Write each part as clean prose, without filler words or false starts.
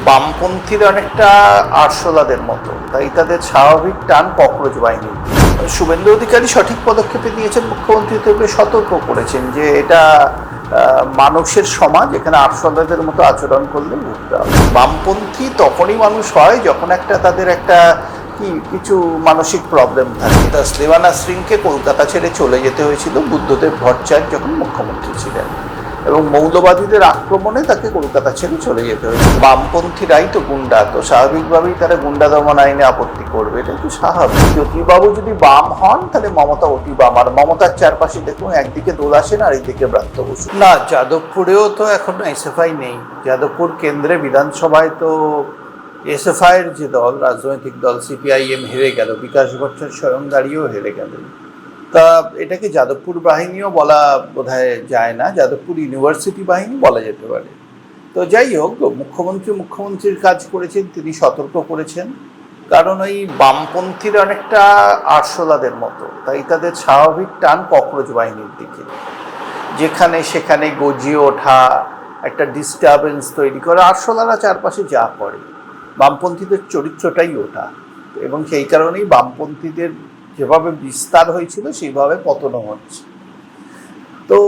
বামপন্থীরা অনেকটা আরশোলাদের মতো, তাই তাদের স্বাভাবিক টান ককরোচ বাহিনী। শুভেন্দু অধিকারী সঠিক পদক্ষেপে নিয়েছেন, মুখ্যমন্ত্রী থেকে সতর্ক করেছেন যে এটা মানুষের সমাজ, এখানে আরশোলাদের মতো আচরণ করলে উঠতে হবে। বামপন্থী তখনই মানুষ হয় যখন তাদের একটা কিছু মানসিক প্রবলেম থাকে। তাসলিমা নাসরিনকে কলকাতা ছেড়ে চলে যেতে হয়েছিল বুদ্ধদেব ভট্টাচার্য যখন মুখ্যমন্ত্রী ছিলেন, এবং মৌলবাদীদের আক্রমণে তাকে কলকাতা ছেড়ে চলে যেতে হয়েছিল। বামপন্থীরাই তো গুন্ডা, তো স্বাভাবিকভাবেই তারা গুন্ডা দমন আইনে আপত্তি করবে, এটা তো স্বাভাবিক। জ্যোতিবাবু যদি বাম হন তাহলে মমতা অতি বাম, আর মমতার চারপাশে দেখুন একদিকে দোলা সেন আর এইদিকে ব্রাত্য বসু। না, যাদবপুরেও তো এখন এসএফআই নেই। যাদবপুর কেন্দ্রে বিধানসভায় তো এসএফআইয়ের যে দল, রাজনৈতিক দল সিপিআইএম হেরে গেল, বিকাশ ভট্টাচার্য স্বয়ং দাঁড়িয়েও হেরে গেল। তা এটাকে যাদবপুর বাহিনীও বলা বোধহয় যায় না, যাদবপুর ইউনিভার্সিটি বাহিনী বলা যেতে পারে। তো যাই হোক, মুখ্যমন্ত্রীর কাজ করেছেন, তিনি সতর্ক করেছেন, কারণ ওই বামপন্থীরা অনেকটা আরশোলাদের মতো, তাই তাদের স্বাভাবিক টান ককরোচ বাহিনীর দিকে, যেখানে সেখানে গজিয়ে ওঠা, একটা ডিস্টারবেন্স তৈরি করা। আরশোলারা চারপাশে যা করে, বামপন্থীদের চরিত্রটাই ওঠা, এবং সেই কারণেই বামপন্থীদের যেভাবে বিস্তার হয়েছিল সেইভাবে পতনও হচ্ছে। তো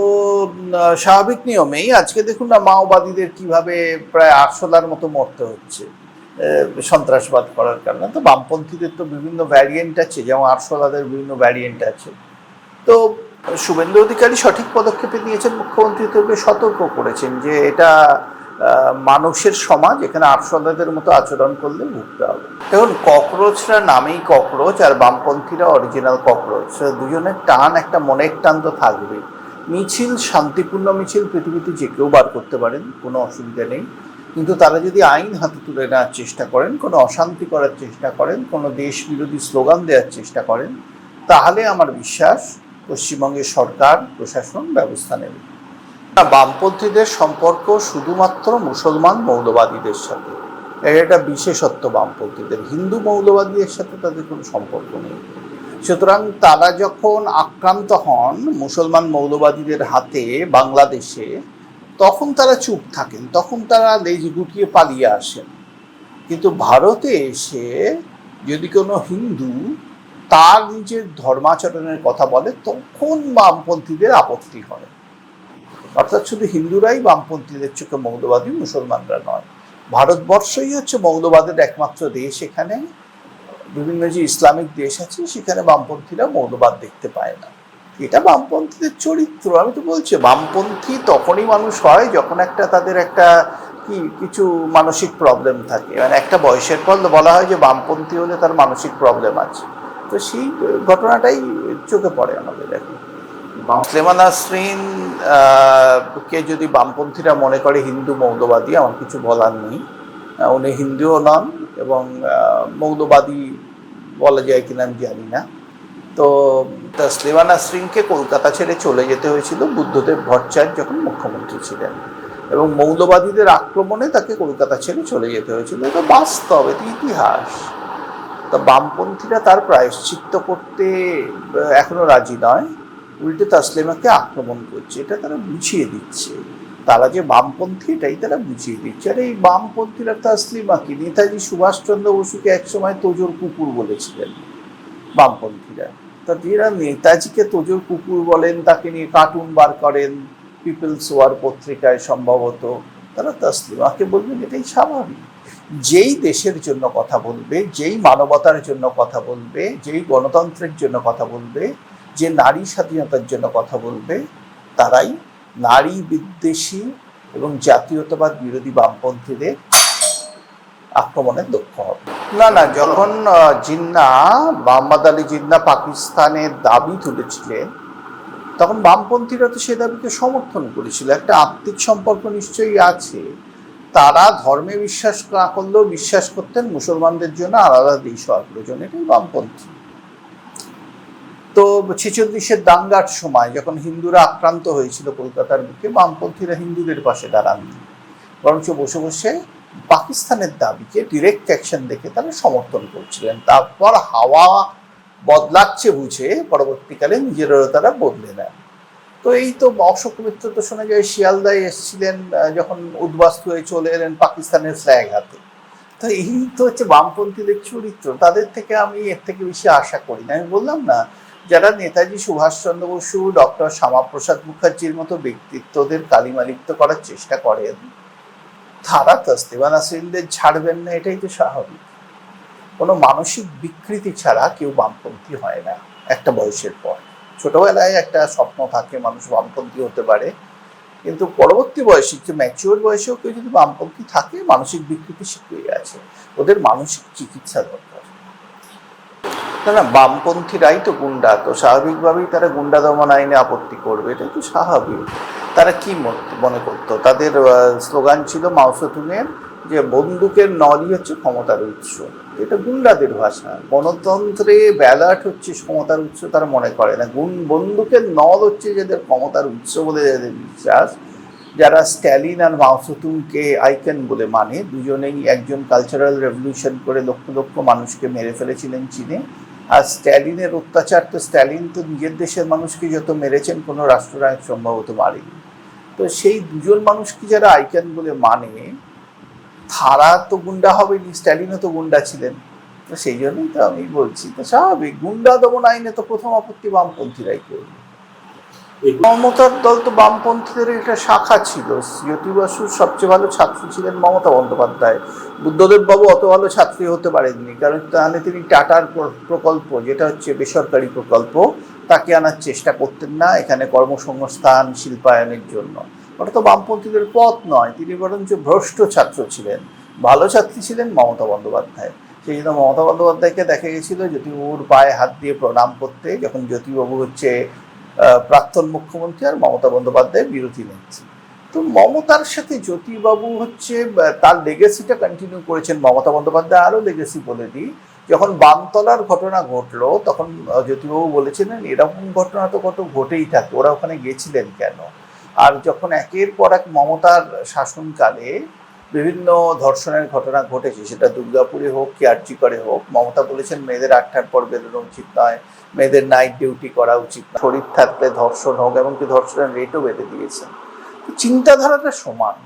স্বাভাবিক নিয়মেই আজকে দেখুন না, মাওবাদীদের কিভাবে প্রায় আরশোলার মতো মরতে হচ্ছে সন্ত্রাসবাদ করার কারণে। তো বামপন্থীদের তো বিভিন্ন ভ্যারিয়েন্ট আছে, যেমন আরশোলাদের বিভিন্ন ভ্যারিয়েন্ট আছে। তো শুভেন্দু অধিকারী সঠিক পদক্ষেপে নিয়েছেন, মুখ্যমন্ত্রী থেকে সতর্ক করেছেন যে এটা মানুষের সমাজ, এখানে আরশোলাদের মতো আচরণ করলে ভুগতে হবে। দেখুন, ককরোচরা নামেই ককরোচ, আর বামপন্থীরা অরিজিনাল ককরোচ। দুজনের টান, একটা মনের টান তো থাকবে। মিছিল, শান্তিপূর্ণ মিছিল পৃথিবীতে যে কেউ বার করতে পারেন, কোনো অসুবিধা নেই। কিন্তু তারা যদি আইন হাতে তুলে নেওয়ার চেষ্টা করেন, কোনো অশান্তি করার চেষ্টা করেন, কোনো দেশ বিরোধী স্লোগান দেওয়ার চেষ্টা করেন, তাহলে আমার বিশ্বাস পশ্চিমবঙ্গের সরকার প্রশাসন ব্যবস্থা নেবে। বামপন্থীদের সম্পর্ক শুধুমাত্র মুসলমান মৌলবাদীদের সাথে, এটা বিশেষত্ব বামপন্থীদের। হিন্দু মৌলবাদীদের সাথে তাদের কোনো সম্পর্ক নেই। সুতরাং তারা যখন আক্রান্ত হন মুসলমান মৌলবাদীদের হাতে বাংলাদেশে, তখন তারা চুপ থাকেন, তখন তারা লেজ গুটিয়ে পালিয়ে আসেন। কিন্তু ভারতে এসে যদি কোনো হিন্দু তার নিজের ধর্মাচরণের কথা বলে, তখন বামপন্থীদের আপত্তি হয়। অর্থাৎ শুধু হিন্দুরাই বামপন্থীদের চোখে মৌলবাদী, মুসলমানরা নয়। ভারতবর্ষই হচ্ছে মৌলবাদের একমাত্র দেশ। এখানে বিভিন্ন যে ইসলামিক দেশ আছে সেখানে বামপন্থীরা মৌলবাদ দেখতে পায় না। এটা বামপন্থীদের চরিত্র। আমি তো বলছি, বামপন্থী তখনই মানুষ হয় যখন তাদের একটা কিছু মানসিক প্রবলেম থাকে। মানে একটা বয়সের পর বলা হয় যে বামপন্থী হলে তার মানসিক প্রবলেম আছে। তো সেই ঘটনাটাই চোখে পড়ে আমাদের এখন। তাসলিমা নাসরিন কে যদি বামপন্থীরা মনে করে হিন্দু মৌলবাদী, আমার কিছু বলার নেই। উনি হিন্দুও নন, এবং মৌলবাদী বলা যায় কিনা আমি জানি না। তো তাসলিমা নাসরিনকে কলকাতা ছেড়ে চলে যেতে হয়েছিল বুদ্ধদেব ভট্টাচার্য যখন মুখ্যমন্ত্রী ছিলেন, এবং মৌলবাদীদের আক্রমণে তাকে কলকাতা ছেড়ে চলে যেতে হয়েছিল। এটা বাস্তব, এটা ইতিহাস। তা বামপন্থীরা তার প্রায়শ্চিত্ত করতে এখনো রাজি নয়, উল্টে তাসলিমাকে আক্রমণ করছে। এটা তারা বুঝিয়ে দিচ্ছে, তারা যে বামপন্থী এটাই তারা বুঝিয়ে দিচ্ছে। আর এই বামপন্থীরা তাসলিমাকে, নেতাজি সুভাষচন্দ্র বসুকে একসময় তোজোর কুকুর বলেছিলেন বামপন্থীরা। তা যারা নেতাজিকে তোজোর কুকুর বলেন, তাকে নিয়ে কার্টুন বার করেন পিপলস ওয়ার পত্রিকায় সম্ভবত, তারা তাসলিমাকে বলবেন এটাই স্বাভাবিক। যেই দেশের জন্য কথা বলবে, যেই মানবতার জন্য কথা বলবে, যেই গণতন্ত্রের জন্য কথা বলবে, যে নারী স্বাধীনতার জন্য কথা বলবে, তারাই নারী বিদ্বেষী এবং জাতীয়তাবাদ বিরোধী বামপন্থীদের আক্রমণের দক্ষ হবে। না, যখন মোহাম্মদ আলী জিন্নাহ পাকিস্তানের দাবি তুলেছিলেন, তখন বামপন্থীরা তো সে দাবিকে সমর্থন করেছিল। একটা আত্মিক সম্পর্ক নিশ্চয়ই আছে। তারা ধর্মে বিশ্বাস না করলেও বিশ্বাস করতেন মুসলমানদের জন্য আলাদা দেশ হওয়ার প্রয়োজন। এটাই বামপন্থী। তো 46-এর দাঙ্গার সময় যখন হিন্দুরা আক্রান্ত হয়েছিল কলকাতার বুকে, বামপন্থীরা হিন্দুদের পাশে দাঁড়াননি, বরঞ্চ বসে বসে পাকিস্তানের দাবিকে ডিরেক্ট অ্যাকশন দেখে তারা সমর্থন করছিলেন। তারপর হাওয়া বদলাচ্ছে বুঝে পরবর্তীকালে নিজেরাও তারা বদলে নেন। তো এই তো অশোক মিত্র তো শোনা যায় শিয়ালদায় এসেছিলেন, যখন উদ্বাস্তু হয়ে চলে এলেন পাকিস্তানের ফ্ল্যাগ হাতে। তো এই তো হচ্ছে বামপন্থীদের চরিত্র, তাদের থেকে আমি এর থেকে বেশি আশা করি না। আমি বললাম না, যারা নেতাজি সুভাষচন্দ্র বসু, ডক্টর শ্যামাপ্রসাদ মুখার্জির মতো ব্যক্তিত্বদের কালিমালিপ্ত করার চেষ্টা করেন, তারা তাসলিমা নাসরিনদের ছাড়বেন না, এটাই তো স্বাভাবিক। কোনো মানসিক বিকৃতি ছাড়া কেউ বামপন্থী হয় না একটা বয়সের পর। ছোটবেলায় একটা স্বপ্ন থাকে মানুষ বামপন্থী হতে পারে, কিন্তু পরবর্তী বয়সে, যে ম্যাচিওর বয়সেও কেউ যদি বামপন্থী থাকে, মানসিক বিকৃতি শিখিয়ে আছে, ওদের মানসিক চিকিৎসা দরকার। না না, বামপন্থীরাই তো গুন্ডা, তো স্বাভাবিকভাবেই তারা গুন্ডা দমন আইনে আপত্তি করবে, এটা তো স্বাভাবিক। তারা কি মনে করতো? তাদের স্লোগান ছিল মাও সেতুংয়ের, যে বন্দুকের নলই হচ্ছে ক্ষমতার উৎস। এটা গুন্ডাদের ভাষা। গণতন্ত্রে ব্যালট হচ্ছে ক্ষমতার উৎস তারা মনে করে না, বন্দুকের নল হচ্ছে যাদের ক্ষমতার উৎস বলে যাদের বিশ্বাস। যারা স্ট্যালিন আর মাও সেতুংকে আইকন বলে মানে, দুজনেই একজন কালচারাল রেভলিউশন করে লক্ষ লক্ষ মানুষকে মেরে ফেলেছিলেন চীনে, আর স্ট্যালিনের অত্যাচার তো, স্ট্যালিন তো নিজের দেশের মানুষকে যত মেরেছেন কোনো রাষ্ট্রনায়ক সম্ভবত মারেনি। তো সেই দুজন মানুষকে যারা আইকন বলে মানে, তারা তো গুন্ডা হবেনি, স্ট্যালিনও তো গুন্ডা ছিলেন। তো সেই জন্যই তো আমি বলছি, তো স্বাভাবিক গুন্ডা দমন আইনে তো প্রথম আপত্তি বামপন্থীরাই করবে। মমতার দল তো বামপন্থীদের একটা শাখা ছিল। জ্যোতি বসুর সবচেয়ে ভালো ছাত্রী ছিলেন মমতা বন্দ্যোপাধ্যায়। বুদ্ধদেব বাবু অত ভালো ছাত্রী হতে পারেননি, কারণ তাহলে তিনি টাটার প্রকল্প, যেটা হচ্ছে বেসরকারি প্রকল্প, তাকে আনার চেষ্টা করতেন না এখানে কর্মসংস্থান শিল্পায়নের জন্য। ওটা তো বামপন্থীদের পথ নয়। তিনি বরঞ্চ ভ্রষ্ট ছাত্র ছিলেন। ভালো ছাত্রী ছিলেন মমতা বন্দ্যোপাধ্যায়। সেই জন্য মমতা বন্দ্যোপাধ্যায়কে দেখা গেছিল জ্যোতিবাবুর পায়ে হাত দিয়ে প্রণাম করতে, যখন জ্যোতিবাবু হচ্ছে প্রাক্তন মুখ্যমন্ত্রী আর মমতা বন্দ্যোপাধ্যায় বিরোধী নেত্রী। তো মমতার সাথে জ্যোতিবাবু হচ্ছে তার লেগেসিটা কন্টিনিউ করেছেন। মমতা বন্দ্যোপাধ্যায় আরও লেগেসি বলে দিই, যখন বামতলার ঘটনা ঘটলো তখন জ্যোতিবাবু বলেছিলেন এরকম ঘটনা তো কত ঘটেই থাকে, ওরা ওখানে গেছিলেন কেন? আর যখন একের পর এক মমতার শাসনকালে বিভিন্ন ধর্ষণের ঘটনা ঘটেছে, সেটা দুর্গাপুরে হোক কি আরজিকরে হোক, মমতা বলেছেন মেয়েদের 8টার পর বেরোনো উচিত নয়, মেয়েদের নাইট ডিউটি করা উচিত না, শরীর থাকলে ধর্ষণ হোক, এমনকি ধর্ষণের রেটও বেঁধে দিয়েছেন। চিন্তাধারাটা সমান।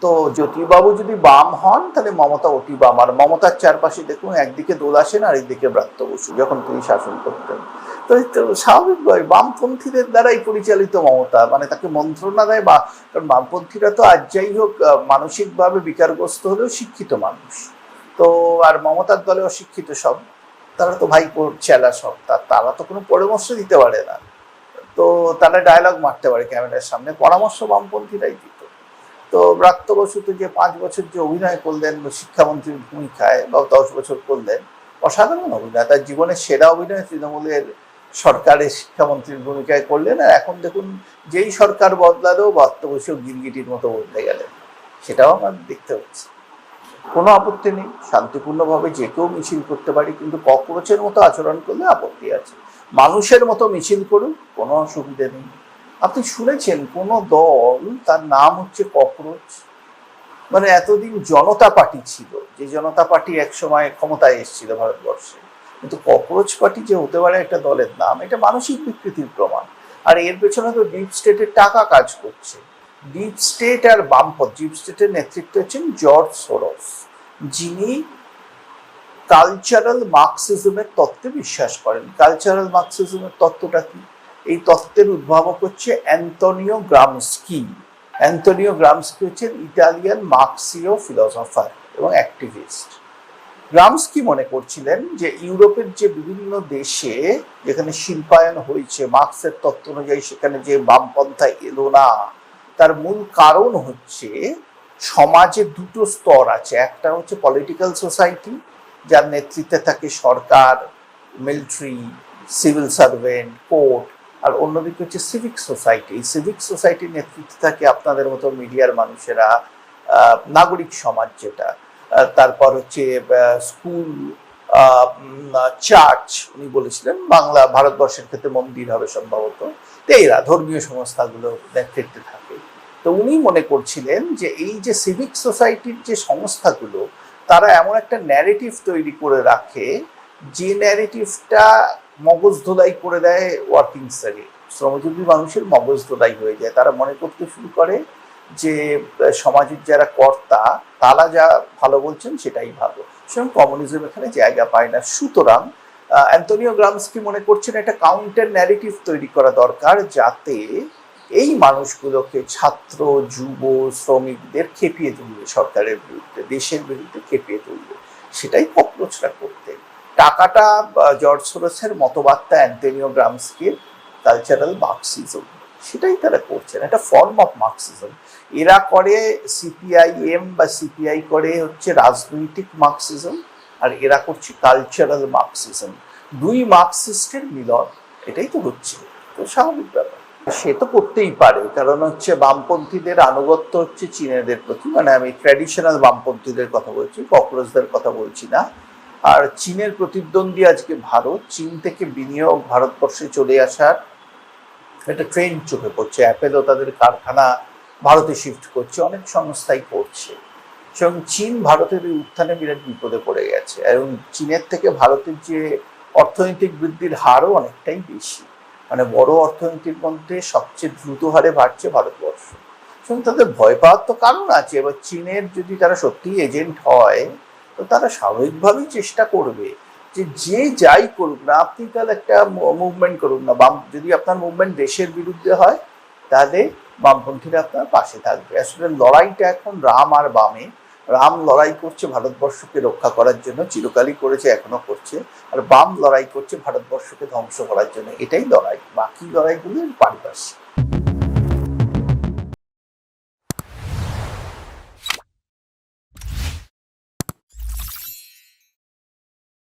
তো জ্যোতিবাবু যদি বাম হন তাহলে মমতা অতি বাম। আর মমতার চারপাশে দেখুন, একদিকে দোলা সেন আর একদিকে ব্রাত্য বসু যখন তিনি শাসন করতেন। তো স্বাভাবিকভাবে বামপন্থীদের দ্বারাই পরিচালিত মমতা, মানে তাকে মন্ত্রণা দেয়। বা কারণ বামপন্থীরা তো আজ যাই হোক মানসিকভাবে বিকারগ্রস্ত হলেও শিক্ষিত মানুষ। তো আর মমতার দলে অশিক্ষিত সব, তারা তো ভাইপোর চেলা সব, তারা তো কোনো পরামর্শ দিতে পারে না। তো তারা ডায়লগ মারতে পারে ক্যামেরার সামনে, পরামর্শ বামপন্থীরাই দিত। তো ব্রাত্য বসু তো যে 5 বছর যে অভিনয় করলেন শিক্ষামন্ত্রীর ভূমিকায়, বা 10 বছর করলেন, অসাধারণ অভিনয়। তার জীবনের সেরা অভিনয় তৃণমূলের সরকারের শিক্ষামন্ত্রীর ভূমিকায় করলেন। আর এখন দেখুন, যেই সরকার বদলালেও ব্রাত্য বসু গিরগিটির মতো বদলে গেলেন, সেটাও আমার দেখতে হচ্ছে। কোনো আপত্তি নেই, শান্তিপূর্ণভাবে যে কেউ মিছিল করতে পারি, কিন্তু ককরোচের মতো আচরণ করলে আপত্তি আছে। মানুষের মতো মিছিল করুন, কোনো অসুবিধে নেই। আপনি শুনেছেন কোনো দল, তার নাম হচ্ছে ককরোচ? মানে এতদিন জনতা পার্টি ছিল, যে জনতা পার্টি একসময় ক্ষমতায় এসেছিল ভারতবর্ষে, কিন্তু ককরোচ পার্টি যে হতে পারে একটা দলের নাম, এটা মানসিক বিকৃতির প্রমাণ। আর এর পেছনে তো ডিপ স্টেটের টাকা কাজ করছে। ডিপ স্টেট আর বামপন্থ, ডিপ স্টেটের নেতৃত্ব হচ্ছেন জর্জ সোরস, যিনি কালচারাল মার্কসিজমের তত্ত্বে বিশ্বাস করেন। কালচারাল মার্কসিজমের তত্ত্বটা কি? এই তত্ত্বের উদ্ভাবক হচ্ছে অ্যান্তনিও গ্রামস্কি। অ্যান্তনিও গ্রামস্কি হচ্ছেন ইটালিয়ান মার্কসীয় ফিলোসফার এবং অ্যাক্টিভিস্ট। গ্রামস্কি মনে করছিলেন যে ইউরোপের যে বিভিন্ন দেশে যেখানে শিল্পায়ন হয়েছে মার্কসের তত্ত্ব অনুযায়ী, সেখানে যে বামপন্থা এলো না, তার মূল কারণ হচ্ছে সমাজে দুটো স্তর আছে। একটা হচ্ছে পলিটিক্যাল সোসাইটি, যার নেতৃত্বে থাকে সরকার, মিলিটারি, সিভিল সার্ভেন্ট, কোর্ট। আর অন্যদিকে হচ্ছে সিভিক সোসাইটি। এই সিভিক সোসাইটির নেতৃত্বে থাকে আপনাদের মতো মিডিয়ার মানুষেরা, নাগরিক সমাজ যেটা। তারপর হচ্ছে স্কুল, চার্চ, উনি বলেছিলেন বাংলা ভারতবর্ষের ক্ষেত্রে মন্দির হবে সম্ভবত, এরা ধর্মীয় সংস্থাগুলো নেতৃত্বে থাকে। তো উনি মনে করছিলেন যে এই যে সিভিক সোসাইটির যে সংস্থাগুলো, তারা এমন একটা ন্যারেটিভ তৈরি করে রাখে, যে ন্যারেটিভটা মগজ ধোলাই করে দেয় ওয়ার্কিং শ্রেণী, শ্রমজীবী মানুষের মগজ ধোলাই হয়ে যায়। তারা মনে করতে শুরু করে যে সমাজের যারা কর্তা তারা যা ভালো বলছেন সেটাই ভালো, সুতরাং কমিউনিজম এখানে জায়গা পায় না। সুতরাং অ্যান্তোনিও গ্রামস্কি মনে করছেন একটা কাউন্টার ন্যারেটিভ তৈরি করা দরকার, যাতে এই মানুষগুলোকে, ছাত্র, যুব, শ্রমিকদের খেপিয়ে তুলবে, সরকারের বিরুদ্ধে, দেশের বিরুদ্ধে খেপিয়ে তুলবে। সেটাই ককরোচরা করতেন। টাকাটা জর্জ সোরসের মতবাদটা অ্যান্তোনিও গ্রামস্কির কালচারাল মার্কসিজম, সেটাই তারা করছেন, একটা ফর্ম অফ মার্কসিজম। এরা করে সিপিআইএম বা সিপিআই করে হচ্ছে রাজনৈতিক মার্কসিজম, আর এরা করছে কালচারাল মার্কসিজম। দুই মার্কসিস্টের মিলন, এটাই তো হচ্ছে, তো স্বাভাবিক ব্যাপার। সে তো করতেই পারে, কারণ হচ্ছে বামপন্থীদের আনুগত্য হচ্ছে চীনেদের প্রতি, মানে আমি ট্র্যাডিশনাল বামপন্থীদের কথা বলছি, ককরোচদের কথা বলছি না। আর চীনের প্রতিদ্বন্দ্বী আজকে ভারত, চীন থেকে বিনিয়োগ ভারতবর্ষে চলে আসার একটা ট্রেন্ড চোখে পড়ছে। অ্যাপেলও তাদের কারখানা ভারতে শিফট করছে, অনেক সংস্থাই করছে। এবং চীন ভারতের এই উত্থানে বিরাট বিপদে পড়ে গেছে, এবং চীনের থেকে ভারতের যে অর্থনৈতিক বৃদ্ধির হারও অনেকটাই বেশি, মানে বড় অর্থনীতির মধ্যে সবচেয়ে দ্রুত হারে বাড়ছে ভারতবর্ষ। এবং তাদের ভয় পাওয়ার তো কারণ আছে। এবার চীনের যদি তারা সত্যি এজেন্ট হয়, তো তারা স্বাভাবিকভাবেই চেষ্টা করবে যে যে যাই করুক না, আপনি তাহলে একটা মুভমেন্ট করুন না, বাম যদি আপনার মুভমেন্ট দেশের বিরুদ্ধে হয়, তাহলে বামপন্থীরা আপনার পাশে থাকবে। আসলে লড়াইটা এখন রাম আর বামে। রাম লড়াই করছে ভারতবর্ষকে রক্ষা করার জন্য, চিরকালই করেছে, এখনো করছে। আর বাম লড়াই করছে ভারতবর্ষকে ধ্বংস করার জন্য। এটাই লড়াই, বাকি লড়াইগুলো পারিপার্শ্বিক।